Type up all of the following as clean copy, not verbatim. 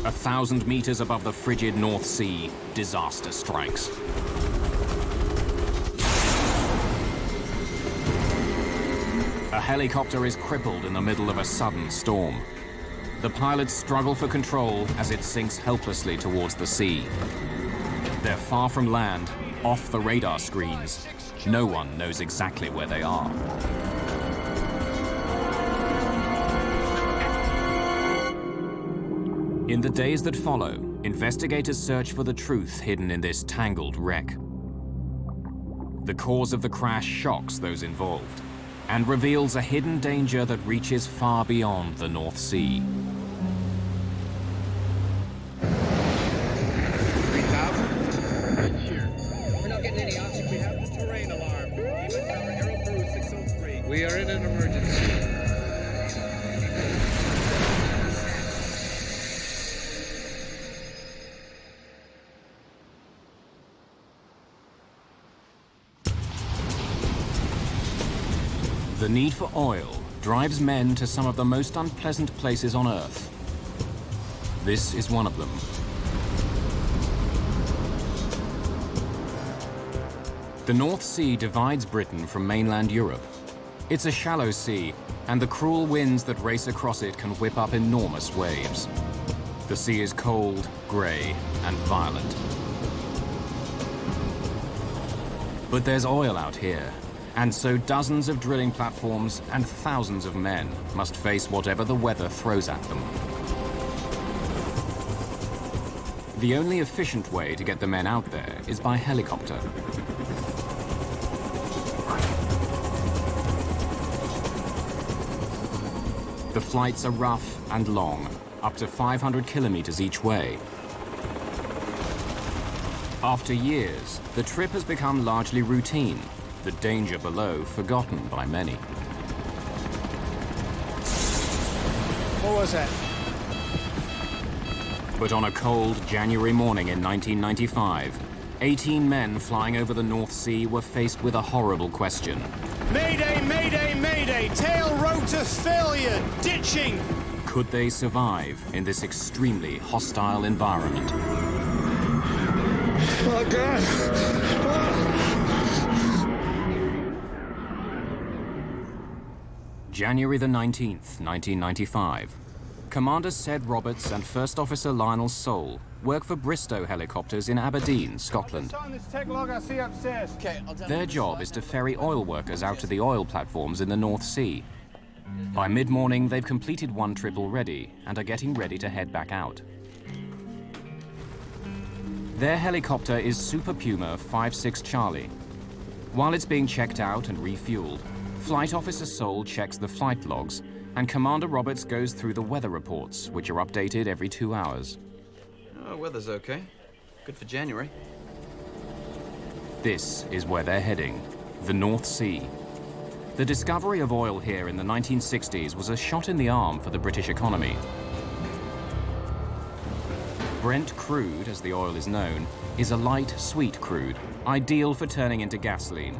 1,000 meters above the frigid North Sea, disaster strikes. A helicopter is crippled in the middle of a sudden storm. The pilots struggle for control as it sinks helplessly towards the sea. They're far from land, off the radar screens. No one knows exactly where they are. In the days that follow, investigators search for the truth hidden in this tangled wreck. The cause of the crash shocks those involved and reveals a hidden danger that reaches far beyond the North Sea. 3,000? Here. We're not getting any oxygen. We have the terrain alarm. Even our aero crew 603. We are in an emergency. The need for oil drives men to some of the most unpleasant places on Earth. This is one of them. The North Sea divides Britain from mainland Europe. It's a shallow sea, and the cruel winds that race across it can whip up enormous waves. The sea is cold, grey, and violent. But there's oil out here. And so dozens of drilling platforms and thousands of men must face whatever the weather throws at them. The only efficient way to get the men out there is by helicopter. The flights are rough and long, up to 500 kilometers each way. After years, the trip has become largely routine. The danger below forgotten by many. What was that? But on a cold January morning in 1995, 18 men flying over the North Sea were faced with a horrible question. Mayday, mayday, mayday! Tail rotor failure! Ditching! Could they survive in this extremely hostile environment? Oh, God! January the 19th, 1995. Commander Sed Roberts and First Officer Lionel Sole work for Bristow Helicopters in Aberdeen, Scotland. Their job is to ferry oil workers out to the oil platforms in the North Sea. By mid-morning, they've completed one trip already and are getting ready to head back out. Their helicopter is Super Puma 56 Charlie. While it's being checked out and refueled, Flight Officer Sole checks the flight logs, and Commander Roberts goes through the weather reports, which are updated every 2 hours. Oh, weather's okay. Good for January. This is where they're heading, the North Sea. The discovery of oil here in the 1960s was a shot in the arm for the British economy. Brent crude, as the oil is known, is a light, sweet crude, ideal for turning into gasoline.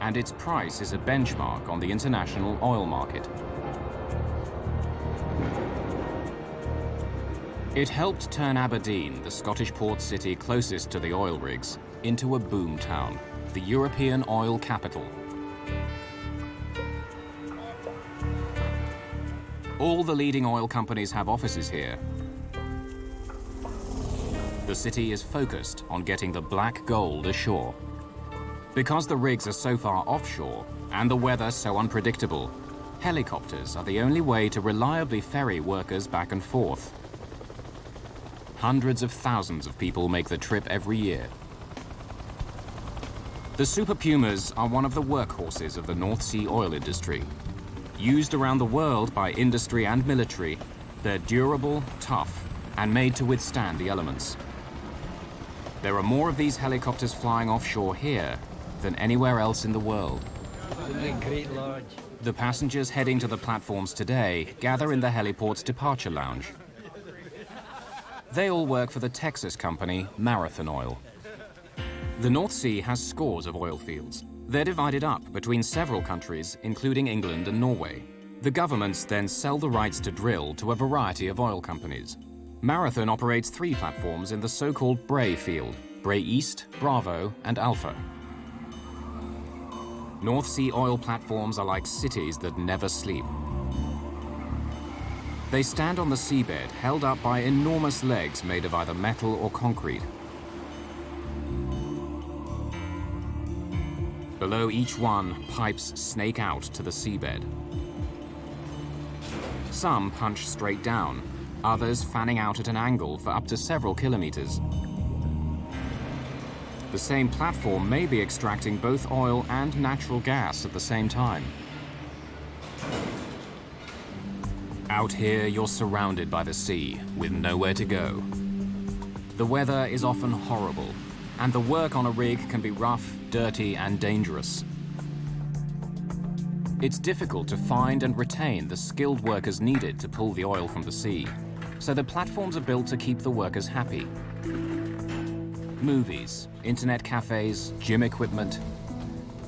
And its price is a benchmark on the international oil market. It helped turn Aberdeen, the Scottish port city closest to the oil rigs, into a boom town, the European oil capital. All the leading oil companies have offices here. The city is focused on getting the black gold ashore. Because the rigs are so far offshore and the weather so unpredictable, helicopters are the only way to reliably ferry workers back and forth. Hundreds of thousands of people make the trip every year. The Super Pumas are one of the workhorses of the North Sea oil industry. Used around the world by industry and military, they're durable, tough, and made to withstand the elements. There are more of these helicopters flying offshore here than anywhere else in the world. The passengers heading to the platforms today gather in the heliport's departure lounge. They all work for the Texas company Marathon Oil. The North Sea has scores of oil fields. They're divided up between several countries, including England and Norway. The governments then sell the rights to drill to a variety of oil companies. Marathon operates 3 platforms in the so-called Bray field: Bray East, Bravo, and Alpha. North Sea oil platforms are like cities that never sleep. They stand on the seabed, held up by enormous legs made of either metal or concrete. Below each one, pipes snake out to the seabed. Some punch straight down, others fanning out at an angle for up to several kilometers. The same platform may be extracting both oil and natural gas at the same time. Out here, you're surrounded by the sea, with nowhere to go. The weather is often horrible, and the work on a rig can be rough, dirty, and dangerous. It's difficult to find and retain the skilled workers needed to pull the oil from the sea, so the platforms are built to keep the workers happy. Movies, internet cafes, gym equipment,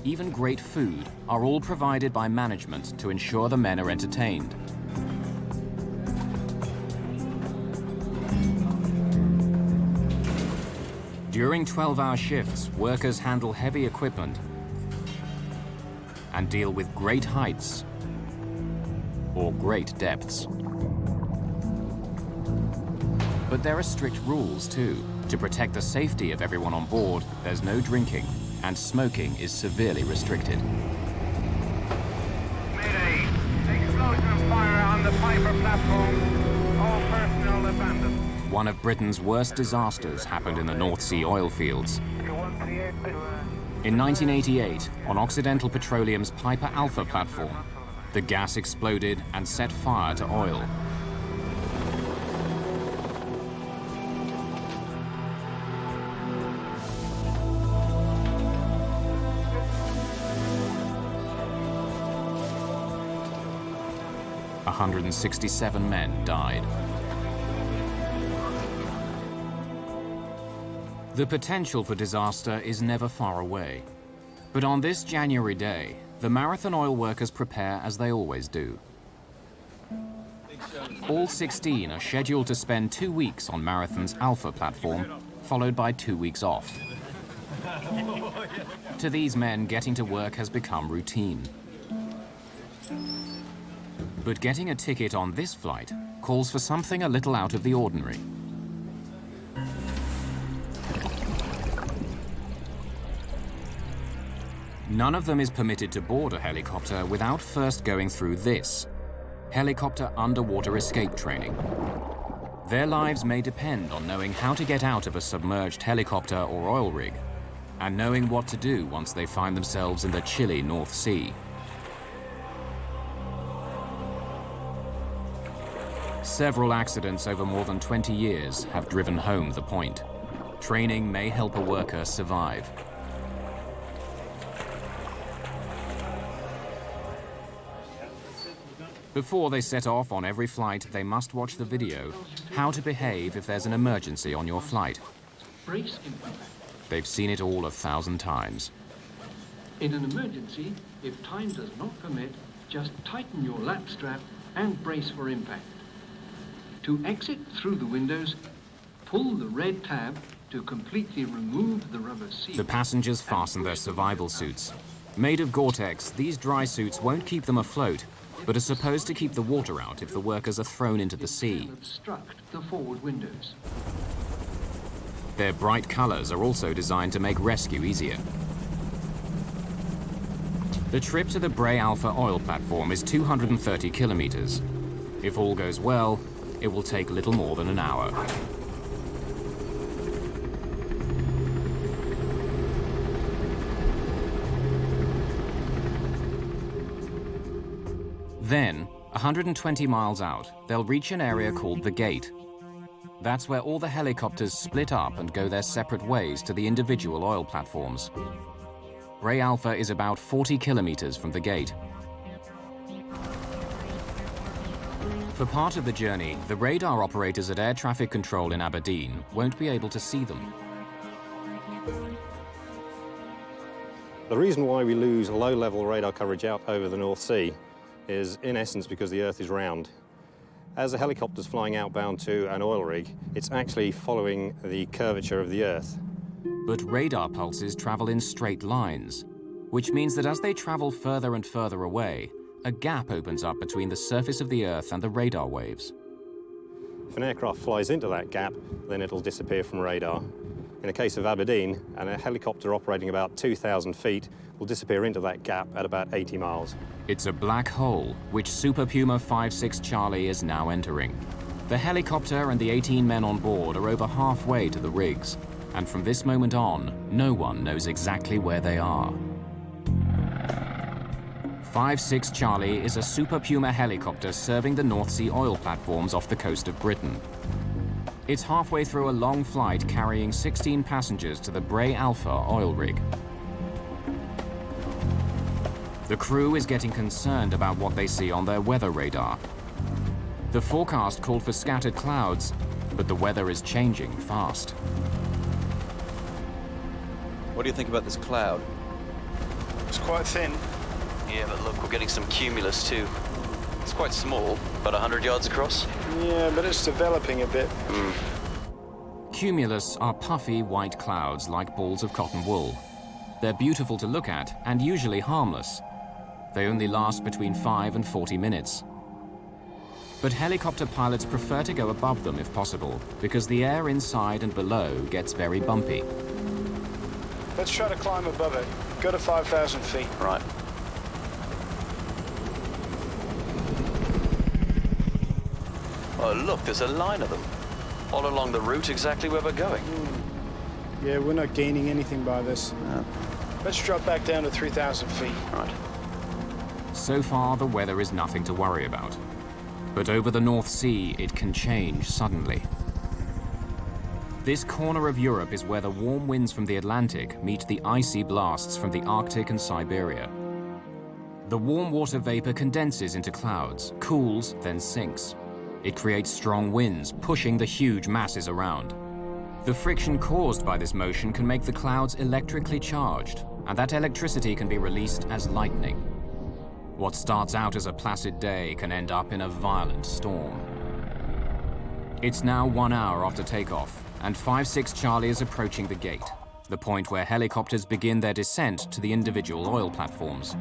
even great food are all provided by management to ensure the men are entertained. During 12-hour shifts, workers handle heavy equipment and deal with great heights or great depths. But there are strict rules too. To protect the safety of everyone on board, there's no drinking, and smoking is severely restricted. Mayday! Explosion and fire on the Piper platform. All personnel abandoned. One of Britain's worst disasters happened in the North Sea oil fields. In 1988, on Occidental Petroleum's Piper Alpha platform, the gas exploded and set fire to oil. A 167 men died. The potential for disaster is never far away. But on this January day, the Marathon oil workers prepare as they always do. All 16 are scheduled to spend 2 weeks on Marathon's Alpha platform, followed by 2 weeks off. To these men, getting to work has become routine. But getting a ticket on this flight calls for something a little out of the ordinary. None of them is permitted to board a helicopter without first going through this: helicopter underwater escape training. Their lives may depend on knowing how to get out of a submerged helicopter or oil rig, and knowing what to do once they find themselves in the chilly North Sea. Several accidents over more than 20 years have driven home the point. Training may help a worker survive. Before they set off on every flight, they must watch the video, how to behave if there's an emergency on your flight. Brace impact. They've seen it all 1,000 times. In an emergency, if time does not permit, just tighten your lap strap and brace for impact. To exit through the windows, pull the red tab to completely remove the rubber seal. The passengers fasten their survival suits. Made of Gore-Tex, these dry suits won't keep them afloat, but are supposed to keep the water out if the workers are thrown into the sea. Obstruct the forward windows. Their bright colors are also designed to make rescue easier. The trip to the Bray Alpha oil platform is 230 kilometers. If all goes well, it will take little more than an hour. Then, 120 miles out, they'll reach an area called the Gate. That's where all the helicopters split up and go their separate ways to the individual oil platforms. Bray Alpha is about 40 kilometers from the Gate. For part of the journey, the radar operators at air traffic control in Aberdeen won't be able to see them. The reason why we lose low-level radar coverage out over the North Sea is, in essence, because the Earth is round. As a helicopter's flying outbound to an oil rig, it's actually following the curvature of the Earth. But radar pulses travel in straight lines, which means that as they travel further and further away, a gap opens up between the surface of the Earth and the radar waves. If an aircraft flies into that gap, then it'll disappear from radar. In the case of Aberdeen, a helicopter operating about 2,000 feet will disappear into that gap at about 80 miles. It's a black hole, which Super Puma 56 Charlie is now entering. The helicopter and the 18 men on board are over halfway to the rigs, and from this moment on, no one knows exactly where they are. 56 Charlie is a Super Puma helicopter serving the North Sea oil platforms off the coast of Britain. It's halfway through a long flight carrying 16 passengers to the Bray Alpha oil rig. The crew is getting concerned about what they see on their weather radar. The forecast called for scattered clouds, but the weather is changing fast. What do you think about this cloud? It's quite thin. Yeah, but look, we're getting some cumulus too. It's quite small, about 100 yards across. Yeah, but it's developing a bit. Cumulus are puffy white clouds like balls of cotton wool. They're beautiful to look at and usually harmless. They only last between 5 and 40 minutes. But helicopter pilots prefer to go above them if possible, because the air inside and below gets very bumpy. Let's try to climb above it. Go to 5,000 feet. Right. Oh, look, there's a line of them. All along the route exactly where we're going. Yeah, we're not gaining anything by this. No. Let's drop back down to 3,000 feet. Right. So far, the weather is nothing to worry about. But over the North Sea, it can change suddenly. This corner of Europe is where the warm winds from the Atlantic meet the icy blasts from the Arctic and Siberia. The warm water vapor condenses into clouds, cools, then sinks. It creates strong winds, pushing the huge masses around. The friction caused by this motion can make the clouds electrically charged, and that electricity can be released as lightning. What starts out as a placid day can end up in a violent storm. It's now 1 hour after takeoff, and 56 Charlie is approaching the gate, the point where helicopters begin their descent to the individual oil platforms.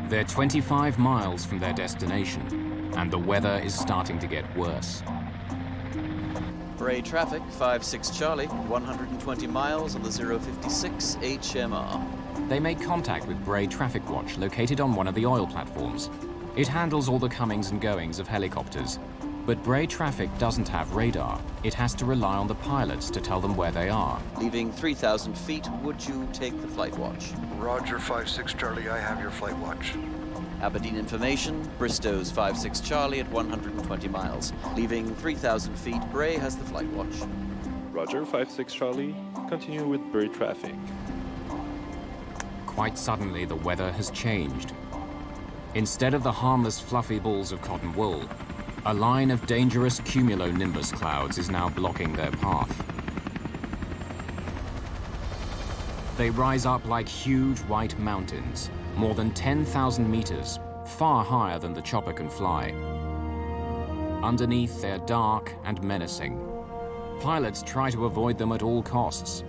They're 25 miles from their destination, and the weather is starting to get worse. Bray traffic, 56 Charlie, 120 miles on the 056 HMR. They make contact with Bray Traffic Watch, located on one of the oil platforms. It handles all the comings and goings of helicopters. But Bray Traffic doesn't have radar. It has to rely on the pilots to tell them where they are. Leaving 3,000 feet, would you take the flight watch? Roger, 56 Charlie, I have your flight watch. Aberdeen information, Bristow's 56 Charlie at 120 miles. Leaving 3,000 feet, Bray has the flight watch. Roger, 56 Charlie, continue with Bray traffic. Quite suddenly, the weather has changed. Instead of the harmless fluffy balls of cotton wool, a line of dangerous cumulonimbus clouds is now blocking their path. They rise up like huge white mountains, more than 10,000 meters, far higher than the chopper can fly. Underneath, they're dark and menacing. Pilots try to avoid them at all costs.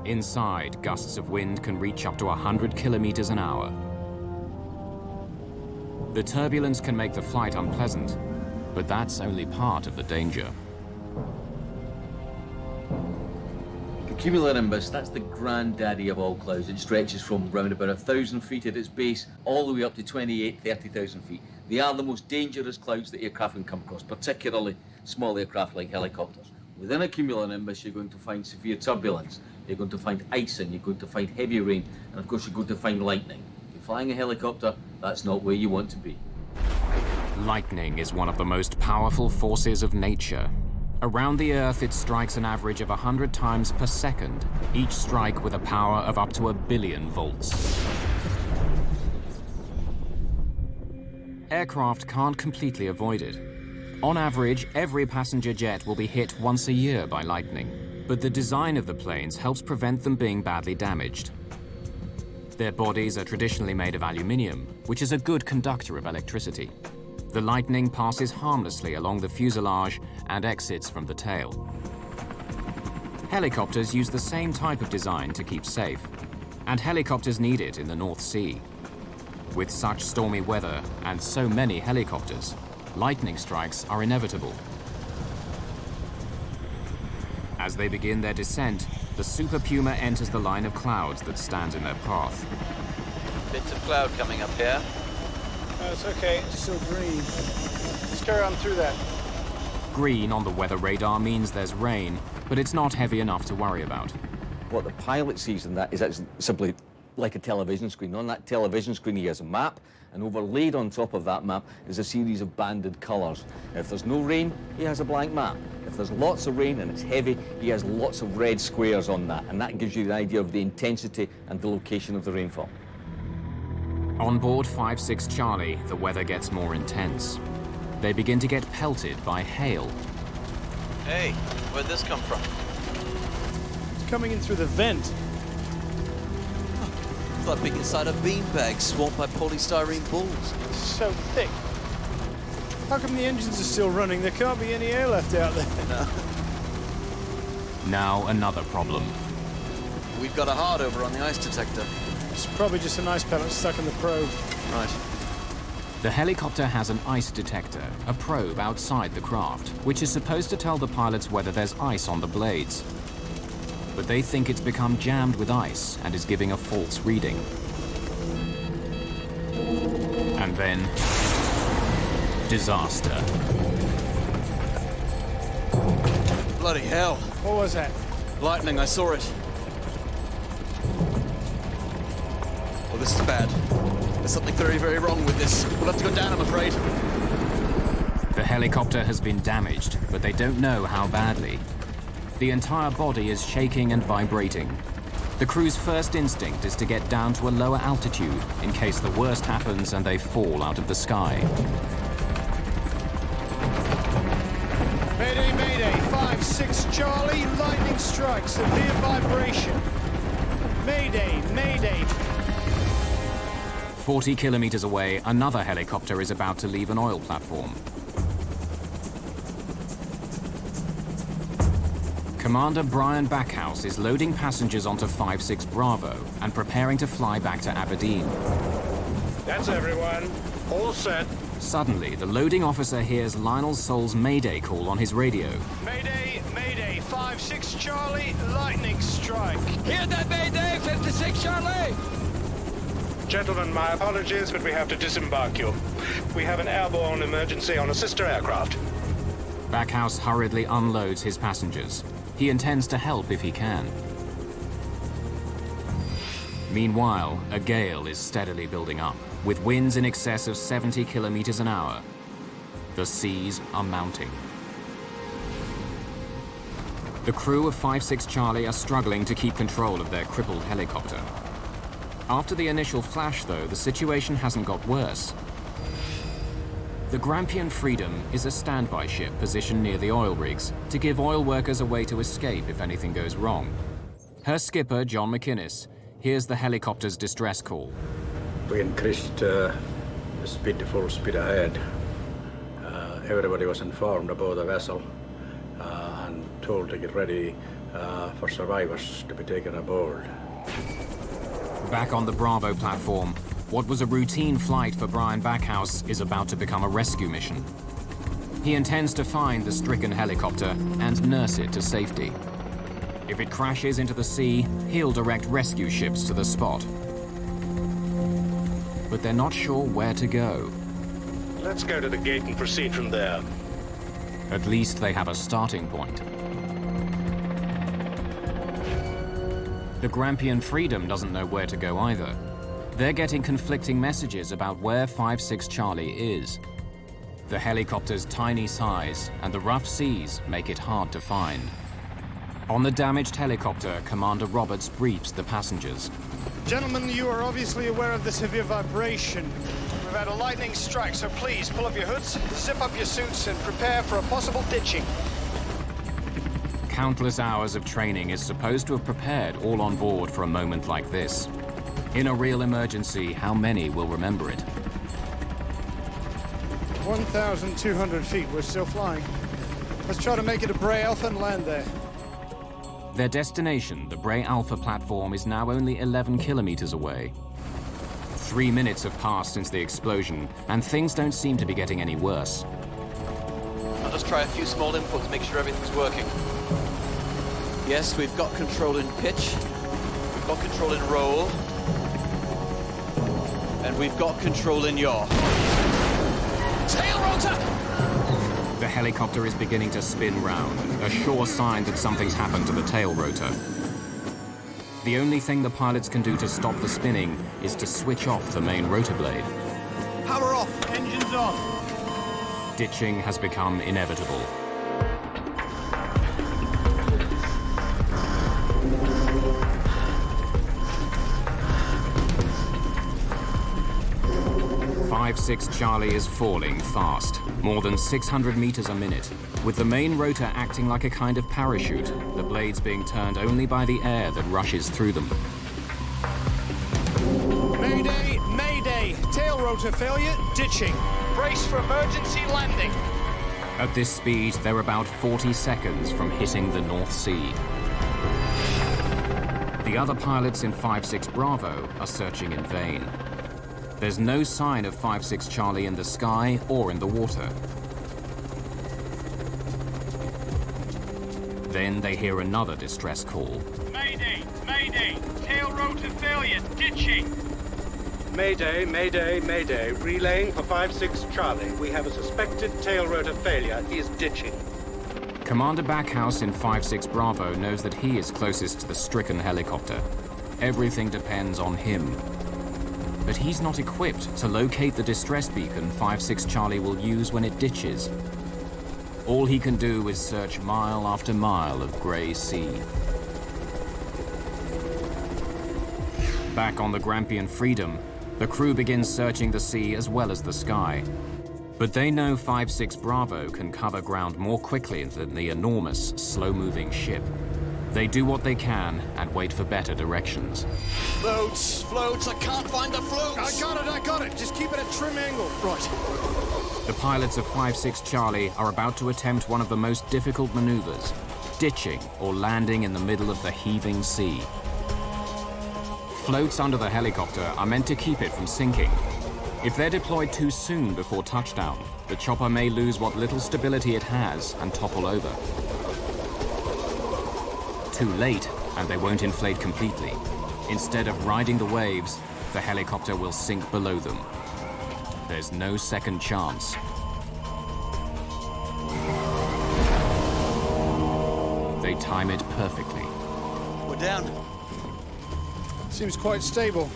Inside, gusts of wind can reach up to 100 kilometers an hour. The turbulence can make the flight unpleasant, but that's only part of the danger. The cumulonimbus, that's the granddaddy of all clouds. It stretches from around about 1,000 feet at its base all the way up to 28, 30,000 feet. They are the most dangerous clouds that aircraft can come across, particularly small aircraft like helicopters. Within a cumulonimbus, you're going to find severe turbulence, you're going to find icing, you're going to find heavy rain, and of course you're going to find lightning. If you're flying a helicopter, that's not where you want to be. Lightning is one of the most powerful forces of nature. Around the Earth, it strikes an average of 100 times per second, each strike with a power of up to 1 billion volts. Aircraft can't completely avoid it. On average, every passenger jet will be hit once a year by lightning, but the design of the planes helps prevent them being badly damaged. Their bodies are traditionally made of aluminium, which is a good conductor of electricity. The lightning passes harmlessly along the fuselage and exits from the tail. Helicopters use the same type of design to keep safe, and helicopters need it in the North Sea. With such stormy weather and so many helicopters, lightning strikes are inevitable. As they begin their descent, the Super Puma enters the line of clouds that stands in their path. Bits of cloud coming up here. It's okay, it's still green. Let's carry on through that. Green on the weather radar means there's rain, but it's not heavy enough to worry about. What the pilot sees in that is actually simply like a television screen. On that television screen he has a map, and overlaid on top of that map is a series of banded colours. If there's no rain, he has a blank map. If there's lots of rain and it's heavy, he has lots of red squares on that, and that gives you the idea of the intensity and the location of the rainfall. On board 5-6 Charlie, the weather gets more intense. They begin to get pelted by hail. Hey, where'd this come from? It's coming in through the vent. It's like being inside a beanbag swamped by polystyrene balls. It's so thick. How come the engines are still running? There can't be any air left out there. No. Now another problem. We've got a hard over on the ice detector. It's probably just an ice pellet stuck in the probe. Right. The helicopter has an ice detector, a probe outside the craft, which is supposed to tell the pilots whether there's ice on the blades. But they think it's become jammed with ice and is giving a false reading. And then, disaster. Bloody hell. What was that? Lightning, I saw it. Well, this is bad. There's something very, very wrong with this. We'll have to go down, I'm afraid. The helicopter has been damaged, but they don't know how badly. The entire body is shaking and vibrating. The crew's first instinct is to get down to a lower altitude in case the worst happens and they fall out of the sky. Mayday, Mayday, 5-6 Charlie, lightning strike, severe vibration. Mayday, Mayday. 40 kilometers away, another helicopter is about to leave an oil platform. Commander Brian Backhouse is loading passengers onto 5-6 Bravo and preparing to fly back to Aberdeen. That's everyone. All set. Suddenly, the loading officer hears Lionel Sol's Mayday call on his radio. Mayday, Mayday, 5-6 Charlie, lightning strike. Hear that, Mayday, 56 Charlie! Gentlemen, my apologies, but we have to disembark you. We have an airborne emergency on a sister aircraft. Backhouse hurriedly unloads his passengers. He intends to help if he can. Meanwhile, a gale is steadily building up, with winds in excess of 70 kilometers an hour. The seas are mounting. The crew of 5-6 Charlie are struggling to keep control of their crippled helicopter. After the initial flash, though, the situation hasn't got worse. The Grampian Freedom is a standby ship positioned near the oil rigs to give oil workers a way to escape if anything goes wrong. Her skipper, John McInnes, hears the helicopter's distress call. We increased the speed to full speed ahead. Everybody was informed about the vessel and told to get ready for survivors to be taken aboard. Back on the Bravo platform, what was a routine flight for Brian Backhouse is about to become a rescue mission. He intends to find the stricken helicopter and nurse it to safety. If it crashes into the sea, he'll direct rescue ships to the spot. But they're not sure where to go. Let's go to the gate and proceed from there. At least they have a starting point. The Grampian Freedom doesn't know where to go either. They're getting conflicting messages about where 5-6 Charlie is. The helicopter's tiny size and the rough seas make it hard to find. On the damaged helicopter, Commander Roberts briefs the passengers. Gentlemen, you are obviously aware of the severe vibration. We've had a lightning strike, so please pull up your hoods, zip up your suits, and prepare for a possible ditching. Countless hours of training is supposed to have prepared all on board for a moment like this. In a real emergency, how many will remember it? 1,200 feet. We're still flying. Let's try to make it to Bray Alpha and land there. Their destination, the Bray Alpha platform, is now only 11 kilometers away. 3 minutes have passed since the explosion, and things don't seem to be getting any worse. I'll just try a few small inputs, make sure everything's working. Yes, we've got control in pitch, we've got control in roll, and we've got control in yaw. Tail rotor! The helicopter is beginning to spin round, a sure sign that something's happened to the tail rotor. The only thing the pilots can do to stop the spinning is to switch off the main rotor blade. Power off, engines on. Ditching has become inevitable. Five-6 Charlie is falling fast, more than 600 meters a minute, with the main rotor acting like a kind of parachute, the blades being turned only by the air that rushes through them. Mayday, mayday. Tail rotor failure, ditching. Brace for emergency landing. At this speed, they're about 40 seconds from hitting the North Sea. The other pilots in 5-6 Bravo are searching in vain. There's no sign of 5-6 Charlie in the sky or in the water. Then they hear another distress call. Mayday, mayday. Tail rotor failure, ditching. Mayday, mayday, mayday. Relaying for 5-6 Charlie. We have a suspected tail rotor failure. He is ditching. Commander Backhouse in 5-6 Bravo knows that he is closest to the stricken helicopter. Everything depends on him. But he's not equipped to locate the distress beacon 5-6 Charlie will use when it ditches. All he can do is search mile after mile of grey sea. Back on the Grampian Freedom, the crew begins searching the sea as well as the sky. But they know 5-6 Bravo can cover ground more quickly than the enormous, slow-moving ship. They do what they can and wait for better directions. Floats, floats, I can't find the floats. I got it. Just keep it at trim angle. Right. The pilots of 5-6 Charlie are about to attempt one of the most difficult maneuvers, ditching or landing in the middle of the heaving sea. Floats under the helicopter are meant to keep it from sinking. If they're deployed too soon before touchdown, the chopper may lose what little stability it has and topple over. Too late, and they won't inflate completely. Instead of riding the waves, the helicopter will sink below them. There's no second chance. They time it perfectly. We're down. Seems quite stable.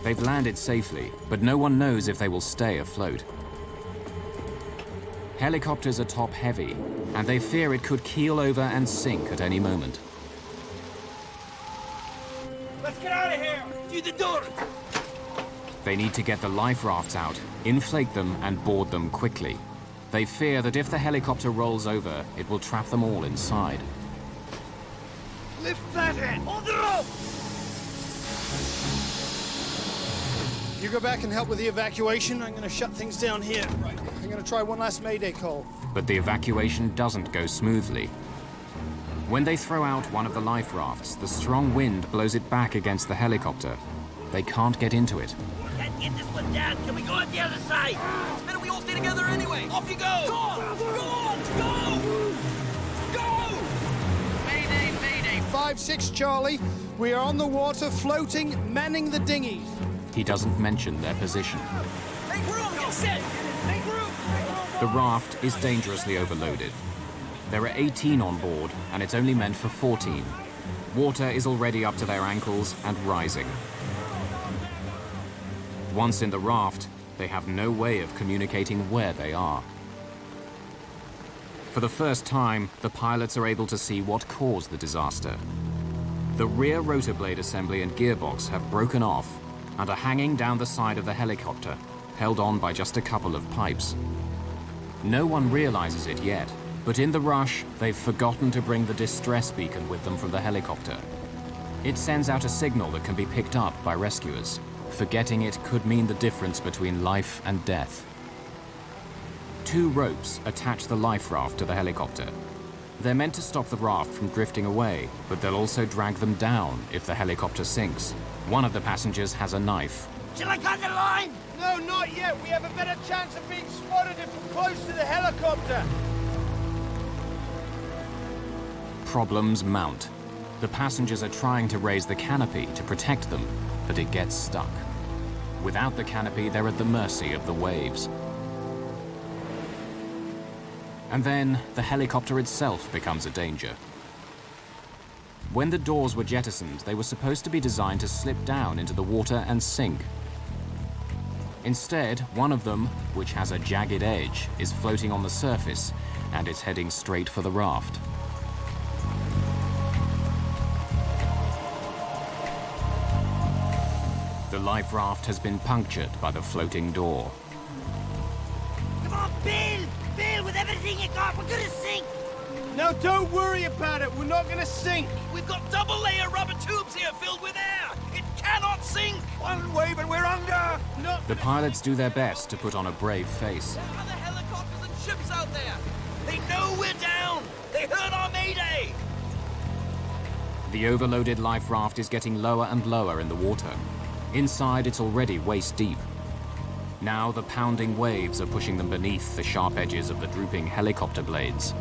They've landed safely, but no one knows if they will stay afloat. Helicopters are top-heavy, and they fear it could keel over and sink at any moment. Let's get out of here! Through the door! They need to get the life rafts out, inflate them, and board them quickly. They fear that if the helicopter rolls over, it will trap them all inside. Lift that end! On the rope! You go back and help with the evacuation. I'm going to shut things down here. Right. I'm going to try one last Mayday call. But the evacuation doesn't go smoothly. When they throw out one of the life rafts, the strong wind blows it back against the helicopter. They can't get into it. Can't get this one down. Can we go on the other side? It's better we all stay together anyway. Off you go! Go on! Go on! Go! Go! Mayday, mayday. 5-6 Charlie. We are on the water, floating, manning the dinghies. He doesn't mention their position. Make room! Get set! Make room! The raft is dangerously overloaded. There are 18 on board, and it's only meant for 14. Water is already up to their ankles and rising. Once in the raft, they have no way of communicating where they are. For the first time, the pilots are able to see what caused the disaster. The rear rotor blade assembly and gearbox have broken off and are hanging down the side of the helicopter, held on by just a couple of pipes. No one realizes it yet, but in the rush, they've forgotten to bring the distress beacon with them from the helicopter. It sends out a signal that can be picked up by rescuers. Forgetting it could mean the difference between life and death. 2 ropes attach the life raft to the helicopter. They're meant to stop the raft from drifting away, but they'll also drag them down if the helicopter sinks. One of the passengers has a knife. Shall I cut the line? No, not yet. We have a better chance of being spotted if we're close to the helicopter. Problems mount. The passengers are trying to raise the canopy to protect them, but it gets stuck. Without the canopy, they're at the mercy of the waves. And then, the helicopter itself becomes a danger. When the doors were jettisoned, they were supposed to be designed to slip down into the water and sink. Instead, one of them, which has a jagged edge, is floating on the surface, and it's heading straight for the raft. The life raft has been punctured by the floating door. Come on, Bill! Bill, with everything you got, we're gonna sink! No, don't worry about it. We're not gonna sink. We've got double-layer rubber tubes here filled with air! It cannot sink! One wave and we're under! The pilots do their best to put on a brave face. There are other helicopters and ships out there! They know we're down! They heard our Mayday! The overloaded life raft is getting lower and lower in the water. Inside, it's already waist deep. Now the pounding waves are pushing them beneath the sharp edges of the drooping helicopter blades.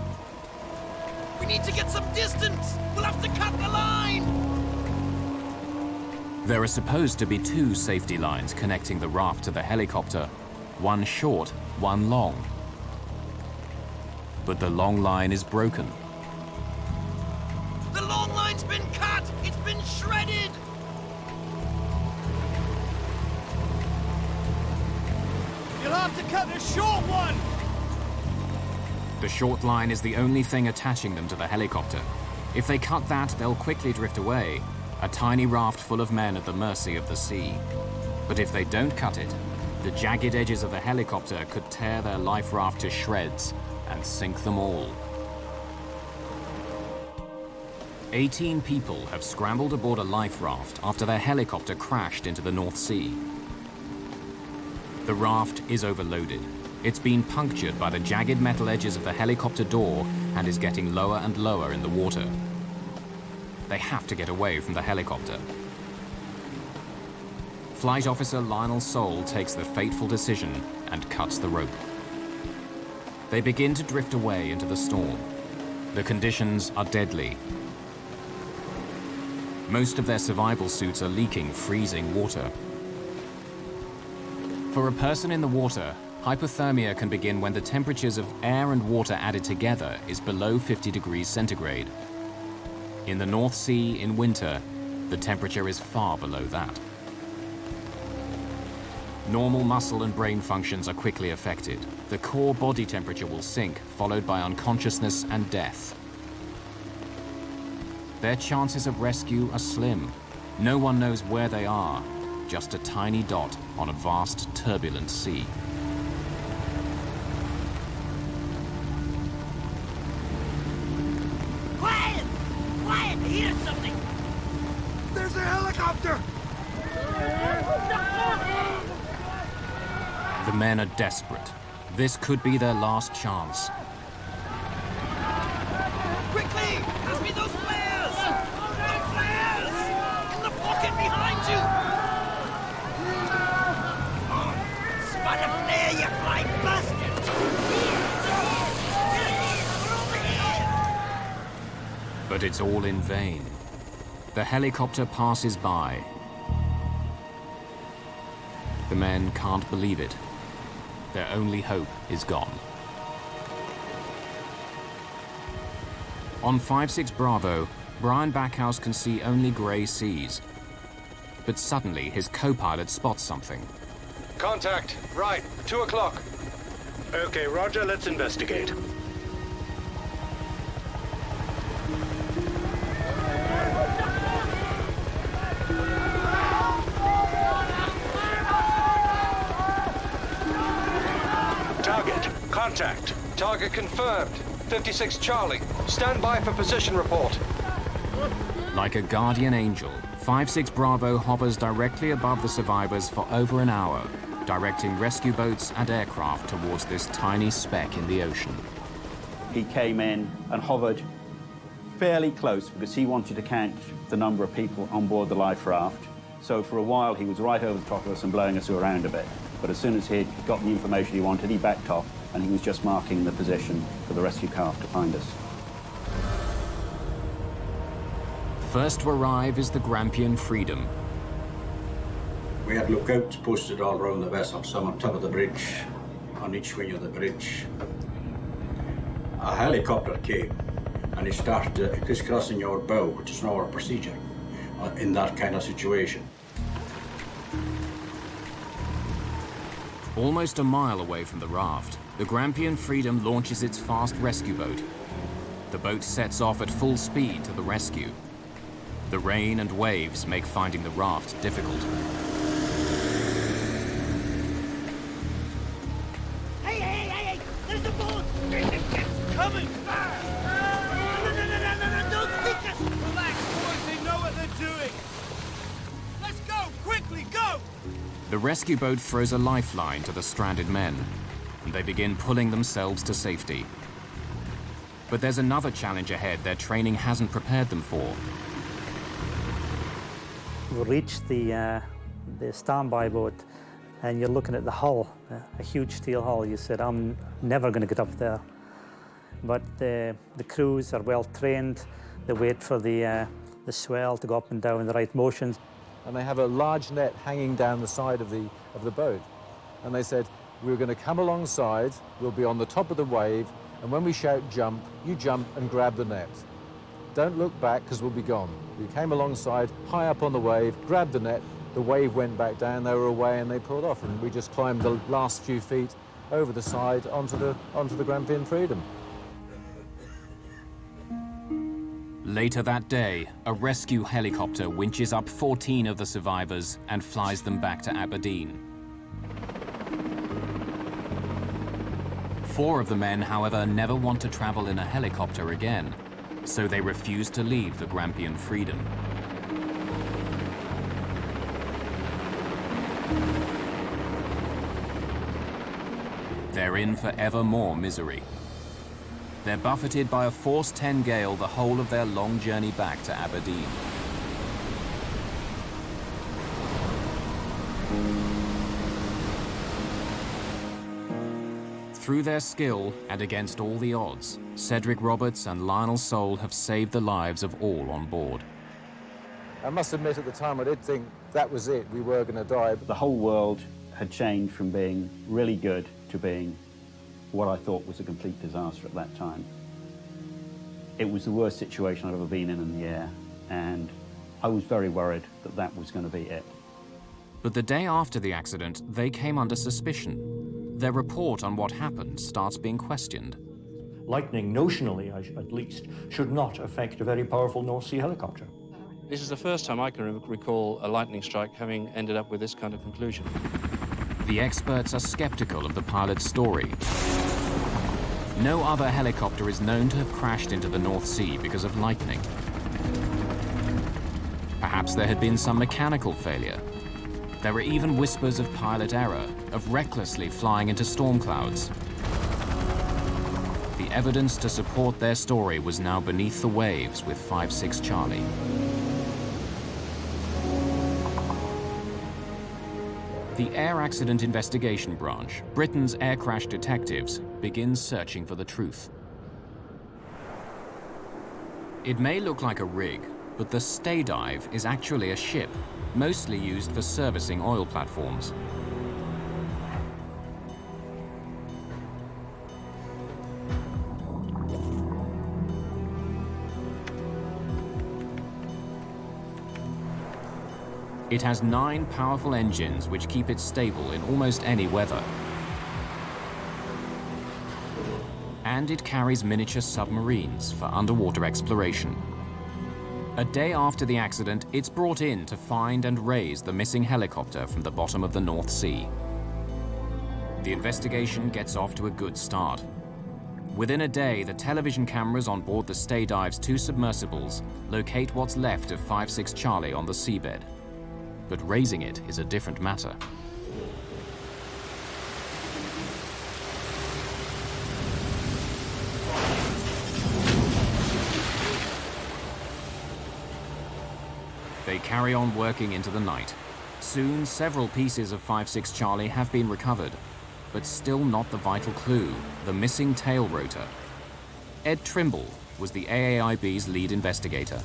We need to get some distance! We'll have to cut the line! There are supposed to be 2 safety lines connecting the raft to the helicopter. One short, one long. But the long line is broken. The long line's been cut! It's been shredded! You'll have to cut the short one! The short line is the only thing attaching them to the helicopter. If they cut that, they'll quickly drift away, a tiny raft full of men at the mercy of the sea. But if they don't cut it, the jagged edges of the helicopter could tear their life raft to shreds and sink them all. 18 people have scrambled aboard a life raft after their helicopter crashed into the North Sea. The raft is overloaded. It's been punctured by the jagged metal edges of the helicopter door and is getting lower and lower in the water. They have to get away from the helicopter. Flight Officer Lionel Soule takes the fateful decision and cuts the rope. They begin to drift away into the storm. The conditions are deadly. Most of their survival suits are leaking freezing water. For a person in the water, hypothermia can begin when the temperatures of air and water added together is below 50 degrees centigrade. In the North Sea in winter, the temperature is far below that. Normal muscle and brain functions are quickly affected. The core body temperature will sink, followed by unconsciousness and death. Their chances of rescue are slim. No one knows where they are, just a tiny dot on a vast, turbulent sea. Quiet! Quiet! I hear something! There's a helicopter! The men are desperate. This could be their last chance. Quickly! Pass me those flares! The flares! In the pocket behind you! Spot a flare, you flying bastard! We're over here! But it's all in vain. The helicopter passes by. The men can't believe it. Their only hope is gone. On 5-6 Bravo, Brian Backhouse can see only grey seas. But suddenly, his co-pilot spots something. Contact. Right. 2 o'clock. Okay, Roger, let's investigate. Target. Contact. Target confirmed. 56 Charlie. Stand by for position report. Like a guardian angel, 5-6 Bravo hovers directly above the survivors for over an hour. directing rescue boats and aircraft towards this tiny speck in the ocean. He came in and hovered fairly close because he wanted to count the number of people on board the life raft. So for a while he was right over the top of us and blowing us around a bit. But as soon as he had got the information he wanted, he backed off and he was just marking the position for the rescue craft to find us. First to arrive is the Grampian Freedom. We had lookouts posted all around the vessel, some on top of the bridge, on each wing of the bridge. A helicopter came and it started crisscrossing our bow, which is not our procedure in that kind of situation. Almost a mile away from the raft, the Grampian Freedom launches its fast rescue boat. The boat sets off at full speed to the rescue. The rain and waves make finding the raft difficult. Hey! There's a boat! It's coming! No, don't think us! Relax, boys, they know what they're doing! Let's go! Quickly, go! The rescue boat throws a lifeline to the stranded men, and they begin pulling themselves to safety. But there's another challenge ahead their training hasn't prepared them for. We reached the standby boat, and you're looking at the hull, a huge steel hull. You said, I'm never going to get up there. But the crews are well trained. They wait for the swell to go up and down in the right motions. And they have a large net hanging down the side of the boat. And they said, we're going to come alongside, we'll be on the top of the wave, and when we shout jump, you jump and grab the net. Don't look back, because we'll be gone. We came alongside, high up on the wave, grabbed the net, the wave went back down, they were away, and they pulled off, and we just climbed the last few feet over the side onto the Grampian Freedom. Later that day, a rescue helicopter winches up 14 of the survivors and flies them back to Aberdeen. 4 of the men, however, never want to travel in a helicopter again, so they refuse to leave the Grampian Freedom. They're in for ever more misery. They're buffeted by a force 10 gale the whole of their long journey back to Aberdeen. Through their skill and against all the odds, Cedric Roberts and Lionel Sole have saved the lives of all on board. I must admit at the time I did think that was it, we were going to die. The whole world had changed from being really good to being what I thought was a complete disaster at that time. It was the worst situation I'd ever been in the air, and I was very worried that that was going to be it. But the day after the accident, they came under suspicion. Their report on what happened starts being questioned. Lightning, notionally at least, should not affect a very powerful North Sea helicopter. This is the first time I can recall a lightning strike having ended up with this kind of conclusion. The experts are skeptical of the pilot's story. No other helicopter is known to have crashed into the North Sea because of lightning. Perhaps there had been some mechanical failure. There were even whispers of pilot error, of recklessly flying into storm clouds. The evidence to support their story was now beneath the waves with 5-6 Charlie. The Air Accident Investigation Branch, Britain's air crash detectives, begins searching for the truth. It may look like a rig, but the Stay Dive is actually a ship, mostly used for servicing oil platforms. It has 9 powerful engines which keep it stable in almost any weather. And it carries miniature submarines for underwater exploration. A day after the accident, it's brought in to find and raise the missing helicopter from the bottom of the North Sea. The investigation gets off to a good start. Within a day, the television cameras on board the Stay Dive's 2 submersibles locate what's left of 5-6 Charlie on the seabed. But raising it is a different matter. They carry on working into the night. Soon, several pieces of 5-6 Charlie have been recovered, but still not the vital clue, the missing tail rotor. Ed Trimble was the AAIB's lead investigator.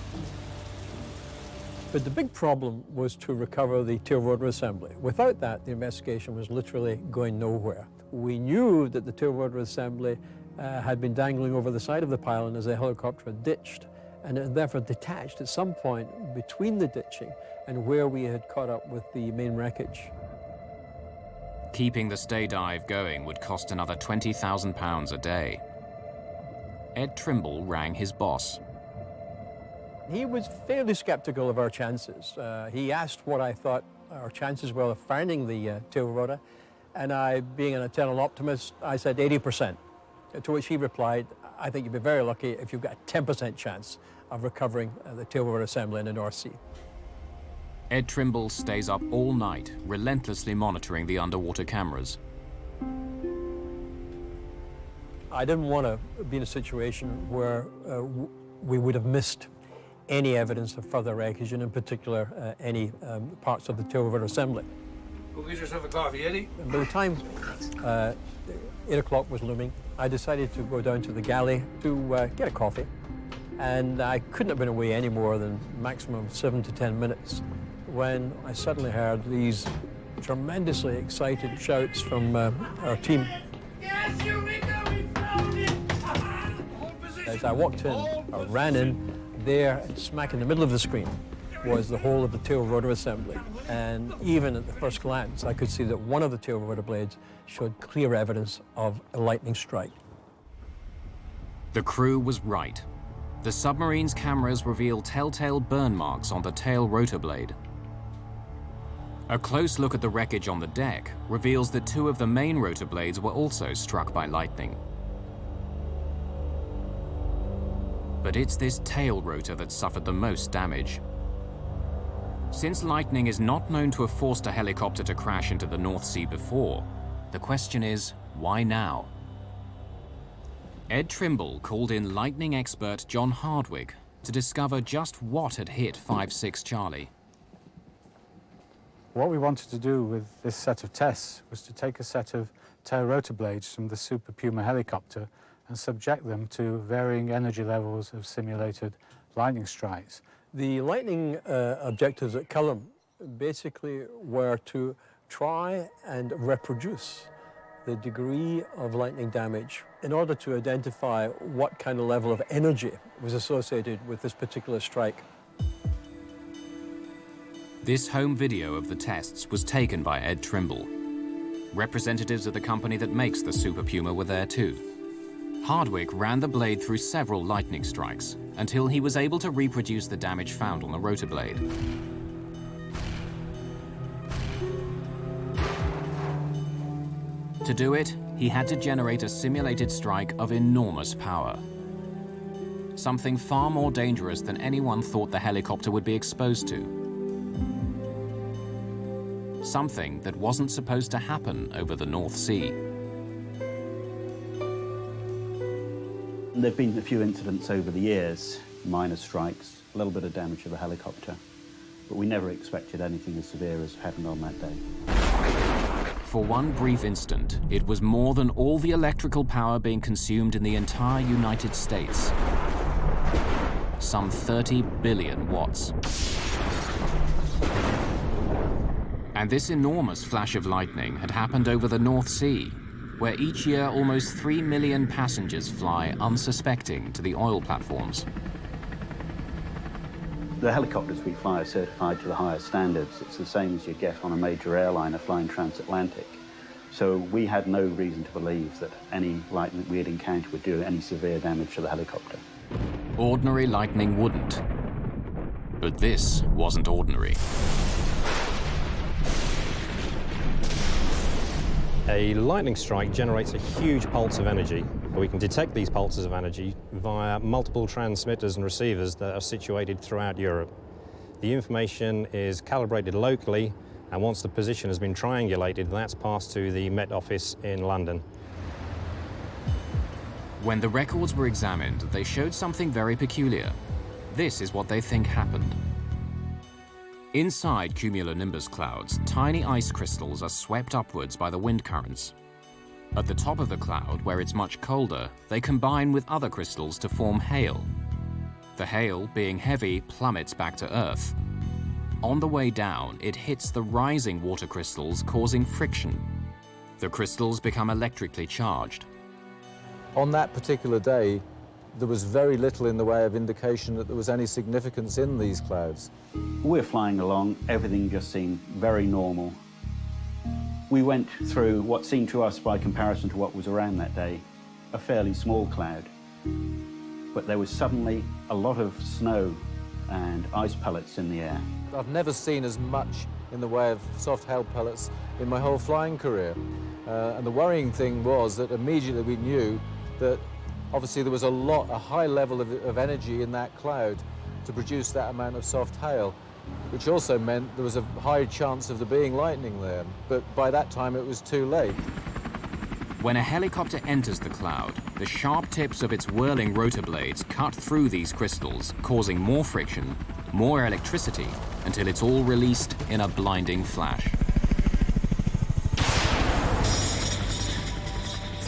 But the big problem was to recover the tail rotor assembly. Without that, the investigation was literally going nowhere. We knew that the tail rotor assembly had been dangling over the side of the pylon as the helicopter had ditched, and it had therefore detached at some point between the ditching and where we had caught up with the main wreckage. Keeping the stay dive going would cost another £20,000 a day. Ed Trimble rang his boss. He was fairly skeptical of our chances. He asked what I thought our chances were of finding the tail rotor, and I, being an eternal optimist, I said 80%. To which he replied, I think you'd be very lucky if you've got a 10% chance of recovering the tail rotor assembly in the North Sea. Ed Trimble stays up all night, relentlessly monitoring the underwater cameras. I didn't want to be in a situation where we would have missed any evidence of further wreckage, and in particular, any parts of the tail rotor assembly. Go get yourself a coffee, Eddie. And by the time 8 o'clock was looming, I decided to go down to the galley to get a coffee. And I couldn't have been away any more than maximum 7 to 10 minutes when I suddenly heard these tremendously excited shouts from our team. Yes, Eureka, we found it! As I walked in, I ran in, there, and smack in the middle of the screen was the whole of the tail rotor assembly. And even at the first glance, I could see that one of the tail rotor blades showed clear evidence of a lightning strike. The crew was right. The submarine's cameras reveal telltale burn marks on the tail rotor blade. A close look at the wreckage on the deck reveals that 2 of the main rotor blades were also struck by lightning. But it's this tail rotor that suffered the most damage. Since lightning is not known to have forced a helicopter to crash into the North Sea before, the question is, why now? Ed Trimble called in lightning expert John Hardwick to discover just what had hit 5-6 Charlie. What we wanted to do with this set of tests was to take a set of tail rotor blades from the Super Puma helicopter and subject them to varying energy levels of simulated lightning strikes. The lightning objectives at Culham basically were to try and reproduce the degree of lightning damage in order to identify what kind of level of energy was associated with this particular strike. This home video of the tests was taken by Ed Trimble. Representatives of the company that makes the Super Puma were there too. Hardwick ran the blade through several lightning strikes until he was able to reproduce the damage found on the rotor blade. To do it, he had to generate a simulated strike of enormous power. Something far more dangerous than anyone thought the helicopter would be exposed to. Something that wasn't supposed to happen over the North Sea. There have been a few incidents over the years, minor strikes, a little bit of damage to the helicopter, but we never expected anything as severe as happened on that day. For one brief instant, it was more than all the electrical power being consumed in the entire United States. Some 30 billion watts. And this enormous flash of lightning had happened over the North Sea, where each year almost 3 million passengers fly unsuspecting to the oil platforms. The helicopters we fly are certified to the highest standards. It's the same as you get on a major airliner flying transatlantic. So we had no reason to believe that any lightning we had encountered would do any severe damage to the helicopter. Ordinary lightning wouldn't. But this wasn't ordinary. A lightning strike generates a huge pulse of energy. We can detect these pulses of energy via multiple transmitters and receivers that are situated throughout Europe. The information is calibrated locally, and once the position has been triangulated, that's passed to the Met Office in London. When the records were examined, they showed something very peculiar. This is what they think happened. Inside cumulonimbus clouds, tiny ice crystals are swept upwards by the wind currents. At the top of the cloud, where it's much colder, they combine with other crystals to form hail. The hail, being heavy, plummets back to Earth. On the way down, it hits the rising water crystals, causing friction. The crystals become electrically charged. On that particular day, there was very little in the way of indication that there was any significance in these clouds. We're flying along, everything just seemed very normal. We went through what seemed to us, by comparison to what was around that day, a fairly small cloud. But there was suddenly a lot of snow and ice pellets in the air. I've never seen as much in the way of soft hail pellets in my whole flying career. And the worrying thing was that immediately we knew that obviously there was a high level of energy in that cloud to produce that amount of soft hail, which also meant there was a high chance of there being lightning there. But by that time it was too late. When a helicopter enters the cloud, the sharp tips of its whirling rotor blades cut through these crystals, causing more friction, more electricity, until it's all released in a blinding flash.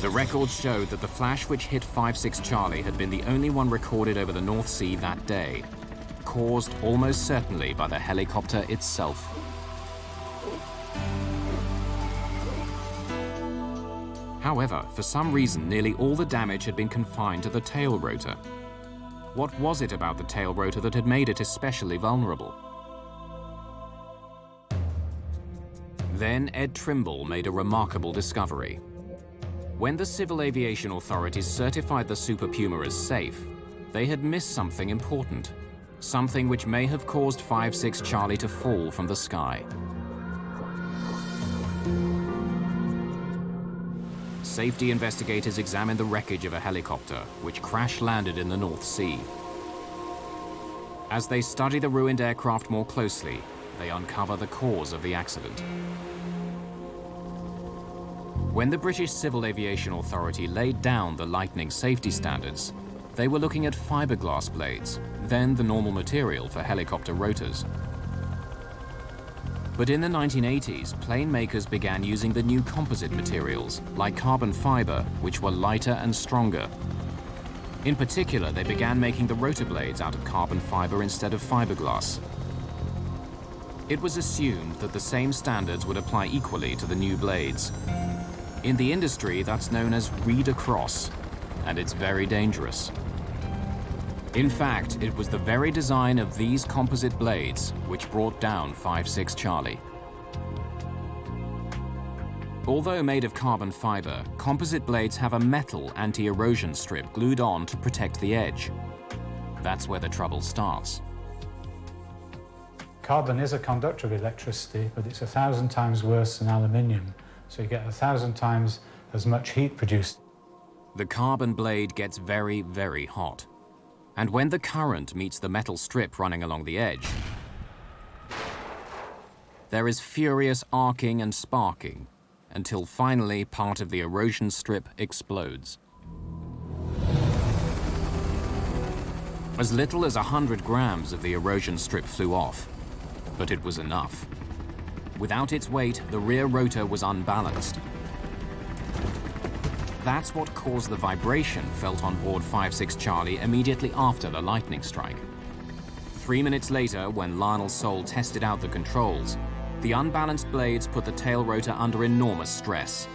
The records showed that the flash which hit 56 Charlie had been the only one recorded over the North Sea that day, caused almost certainly by the helicopter itself. However, for some reason, nearly all the damage had been confined to the tail rotor. What was it about the tail rotor that had made it especially vulnerable? Then Ed Trimble made a remarkable discovery. When the civil aviation authorities certified the Super Puma as safe, they had missed something important, something which may have caused 56 Charlie to fall from the sky. Safety investigators examined the wreckage of a helicopter which crash-landed in the North Sea. As they study the ruined aircraft more closely, they uncover the cause of the accident. When the British Civil Aviation Authority laid down the lightning safety standards, they were looking at fiberglass blades, then the normal material for helicopter rotors. But in the 1980s, plane makers began using the new composite materials, like carbon fiber, which were lighter and stronger. In particular, they began making the rotor blades out of carbon fiber instead of fiberglass. It was assumed that the same standards would apply equally to the new blades. In the industry, that's known as read-across, and it's very dangerous. In fact, it was the very design of these composite blades which brought down 56 Charlie. Although made of carbon fiber, composite blades have a metal anti-erosion strip glued on to protect the edge. That's where the trouble starts. Carbon is a conductor of electricity, but it's 1,000 times worse than aluminium, so you get 1,000 times as much heat produced. The carbon blade gets very, very hot. And when the current meets the metal strip running along the edge, there is furious arcing and sparking, until finally part of the erosion strip explodes. As little as 100 grams of the erosion strip flew off, but it was enough. Without its weight, the rear rotor was unbalanced. That's what caused the vibration felt on board 56 Charlie immediately after the lightning strike. 3 minutes later, when Lionel Soule tested out the controls, the unbalanced blades put the tail rotor under enormous stress.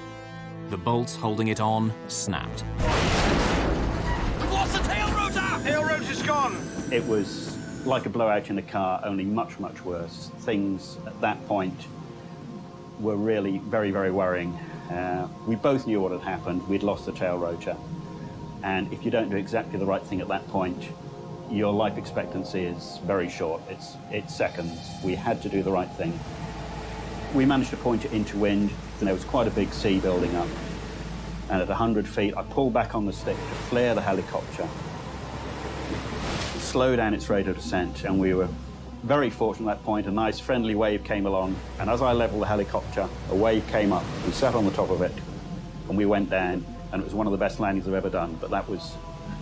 The bolts holding it on snapped. We've lost the tail rotor! Tail rotor's gone! It was like a blowout in a car, only much, much worse. Things at that point were really very, very worrying. We both knew what had happened. We'd lost the tail rotor. And if you don't do exactly the right thing at that point, your life expectancy is very short. It's seconds. We had to do the right thing. We managed to point it into wind, and there was quite a big sea building up. And at 100 feet, I pulled back on the stick to flare the helicopter, slow down its rate of descent, and we were very fortunate at that point. A nice friendly wave came along, and as I leveled the helicopter, a wave came up. We sat on the top of it, and we went down, and it was one of the best landings I've ever done, but that was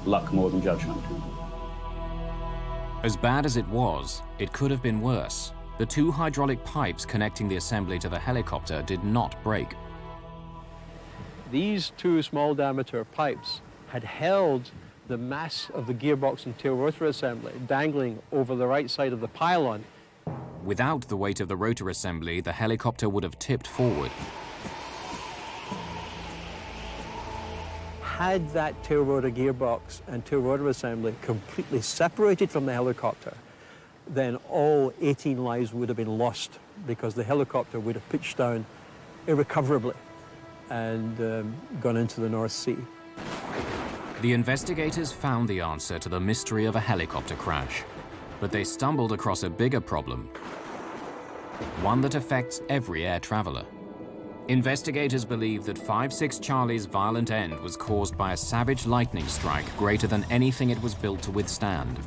luck more than judgment. As bad as it was, it could have been worse. The two hydraulic pipes connecting the assembly to the helicopter did not break. These two small diameter pipes had held the mass of the gearbox and tail rotor assembly dangling over the right side of the pylon. Without the weight of the rotor assembly, the helicopter would have tipped forward. Had that tail rotor gearbox and tail rotor assembly completely separated from the helicopter, then all 18 lives would have been lost because the helicopter would have pitched down irrecoverably and gone into the North Sea. The investigators found the answer to the mystery of a helicopter crash, but they stumbled across a bigger problem, one that affects every air traveler. Investigators believe that 5-6 Charlie's violent end was caused by a savage lightning strike greater than anything it was built to withstand.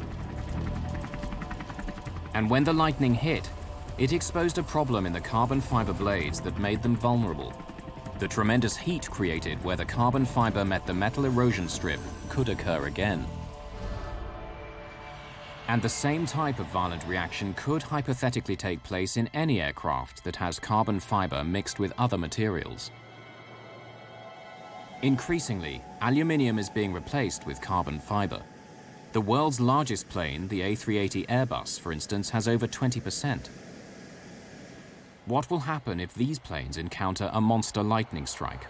And when the lightning hit, it exposed a problem in the carbon fiber blades that made them vulnerable. The tremendous heat created where the carbon fiber met the metal erosion strip could occur again. And the same type of violent reaction could hypothetically take place in any aircraft that has carbon fiber mixed with other materials. Increasingly, aluminium is being replaced with carbon fiber. The world's largest plane, the A380 Airbus, for instance, has over 20%. What will happen if these planes encounter a monster lightning strike?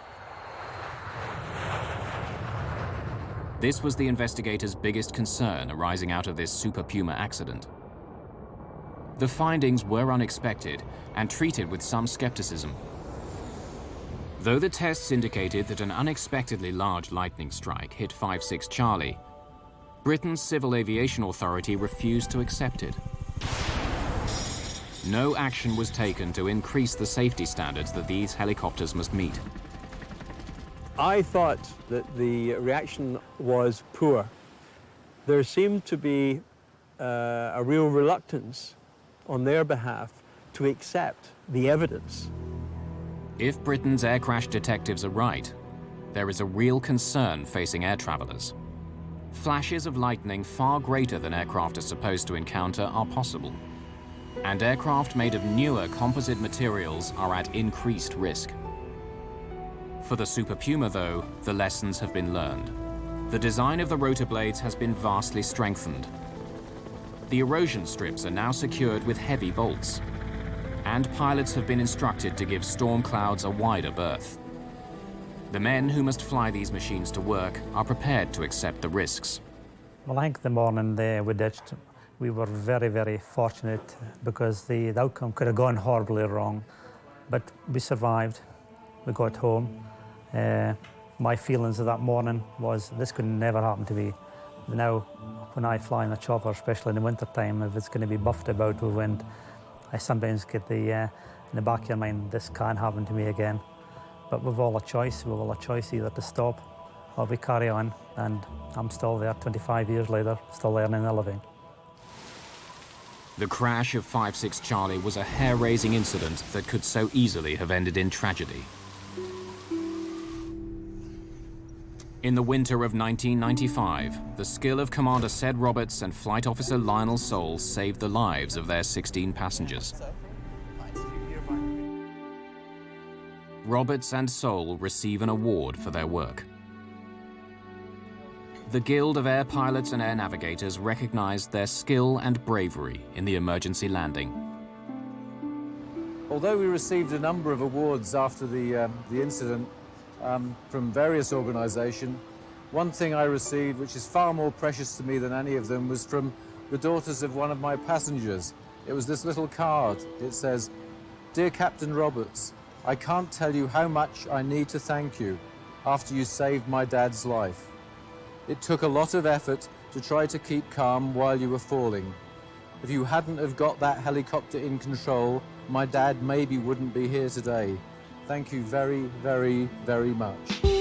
This was the investigators' biggest concern arising out of this Super Puma accident. The findings were unexpected and treated with some skepticism. Though the tests indicated that an unexpectedly large lightning strike hit 5-6 Charlie, Britain's Civil Aviation Authority refused to accept it. No action was taken to increase the safety standards that these helicopters must meet. I thought that the reaction was poor. There seemed to be a real reluctance on their behalf to accept the evidence. If Britain's air crash detectives are right, there is a real concern facing air travelers. Flashes of lightning far greater than aircraft are supposed to encounter are possible. And aircraft made of newer composite materials are at increased risk. For the Super Puma, though, the lessons have been learned. The design of the rotor blades has been vastly strengthened. The erosion strips are now secured with heavy bolts, and pilots have been instructed to give storm clouds a wider berth. The men who must fly these machines to work are prepared to accept the risks. Well, I think the morning we ditched, we were very, very fortunate because the outcome could have gone horribly wrong. But we survived, we got home. My feelings of that morning was this could never happen to me. Now, when I fly in a chopper, especially in the winter time, if it's going to be buffed about with wind, I sometimes get in the back of your mind, this can't happen to me again. But we've all a choice. We've all a choice either to stop or we carry on. And I'm still there 25 years later, still earning a living. The crash of 5-6 Charlie was a hair-raising incident that could so easily have ended in tragedy. In the winter of 1995, the skill of Commander Ced Roberts and Flight Officer Lionel Soule saved the lives of their 16 passengers. Roberts and Soule receive an award for their work. The Guild of Air Pilots and Air Navigators recognized their skill and bravery in the emergency landing. Although we received a number of awards after the incident from various organisations, one thing I received, which is far more precious to me than any of them, was from the daughters of one of my passengers. It was this little card. It says, "Dear Captain Roberts, I can't tell you how much I need to thank you after you saved my dad's life. It took a lot of effort to try to keep calm while you were falling. If you hadn't have got that helicopter in control, my dad maybe wouldn't be here today. Thank you very, very, very much."